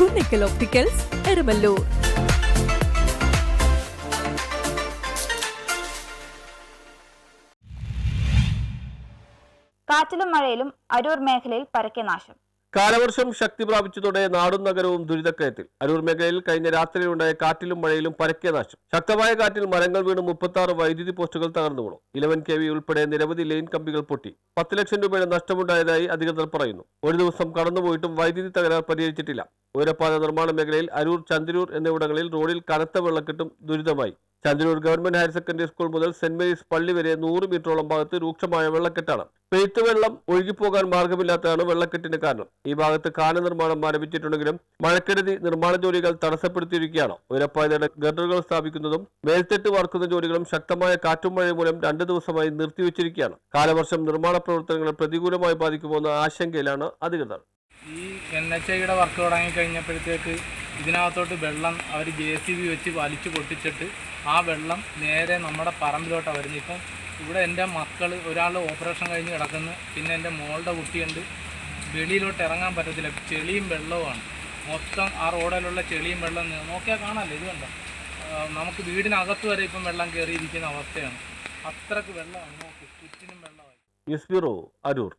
Kunnickal opticals, Eramallur. കാറ്റിലും മഴയിലും അരൂർ മേഖലയിൽ പരക്കെ നാശം. കാലവർഷം ശക്തി പ്രാപിച്ചതോടെ നാടും നഗരവും ദുരിതക്കയത്തിൽ. അരൂർ മേഖലയിൽ കഴിഞ്ഞ രാത്രിയിലുണ്ടായ കാറ്റിലും മഴയിലും പരക്കെ നാശം. ശക്തമായ കാറ്റിൽ മരങ്ങൾ വീണ് 36 വൈദ്യുതി പോസ്റ്റുകൾ തകർന്നു വീണു. 11 kV ഉൾപ്പെടെ നിരവധി ലൈൻ കമ്പികൾ പൊട്ടി. 10 ലക്ഷം രൂപയുടെ നഷ്ടമുണ്ടായതായി അധികൃതർ പറയുന്നു. ഒരു ദിവസം കടന്നുപോയിട്ടും വൈദ്യുതി തകരാർ പരിഹരിച്ചിട്ടില്ല. ഉയരപ്പാത നിർമ്മാണ മേഖലയിൽ അരൂർ, ചന്ദനൂർ എന്നിവിടങ്ങളിൽ റോഡിൽ കനത്ത വെള്ളക്കെട്ടും ദുരിതമായി. ചന്ദനൂർ ഗവൺമെന്റ് ഹയർ സെക്കൻഡറി സ്കൂൾ മുതൽ സെന്റ് മേരീസ് പള്ളി വരെ 100 മീറ്ററോളം ഭാഗത്ത് രൂക്ഷമായ വെള്ളക്കെട്ടാണ്. പെയ്ത്ത് വെള്ളം ഒഴുകിപ്പോകാൻ മാർഗമില്ലാത്തതാണ് വെള്ളക്കെട്ടിന് കാരണം. ഈ ഭാഗത്ത് കാന നിർമ്മാണം ആരംഭിച്ചിട്ടുണ്ടെങ്കിലും മഴക്കെടുതി നിർമ്മാണ ജോലികൾ തടസ്സപ്പെടുത്തിയിരിക്കുകയാണ്. ഉയരപ്പാതയുടെ ഗർഡറുകൾ സ്ഥാപിക്കുന്നതും മേൽത്തെട്ട് വാർക്കുന്ന ജോലികളും ശക്തമായ കാറ്റും മഴയും മൂലം 2 ദിവസമായി നിർത്തിവെച്ചിരിക്കുകയാണ്. കാലവർഷം നിർമ്മാണ പ്രവർത്തനങ്ങൾ പ്രതികൂലമായി ബാധിക്കുമെന്ന ആശങ്കയിലാണ് അധികൃതർ. ഈ NHIയുടെ വർക്ക് തുടങ്ങിക്കഴിഞ്ഞപ്പോഴത്തേക്ക് ഇതിനകത്തോട്ട് വെള്ളം അവർ JCB വെച്ച് വലിച്ചു പൊട്ടിച്ചിട്ട് ആ വെള്ളം നേരെ നമ്മുടെ പറമ്പിലോട്ടാണ് വരുന്നത്. ഇപ്പം ഇവിടെ എൻ്റെ മക്കൾ ഒരാൾ ഓപ്പറേഷൻ കഴിഞ്ഞ് കിടക്കുന്നു, പിന്നെ എൻ്റെ മോളുടെ കുട്ടിയുണ്ട്. വെളിയിലോട്ട് ഇറങ്ങാൻ പറ്റത്തില്ല, ചെളിയും വെള്ളവുമാണ് മൊത്തം. ആ റോഡിലുള്ള ചെളിയും വെള്ളം നോക്കിയാൽ കാണാമല്ലോ, ഇത് കണ്ടോ, നമുക്ക് വീടിനകത്ത് വരെ ഇപ്പം വെള്ളം കയറിയിരിക്കുന്ന അവസ്ഥയാണ്. അത്രക്ക് വെള്ളമാണ്, നോക്ക് ചുറ്റിനും വെള്ളമായി. News bureau, Aroor.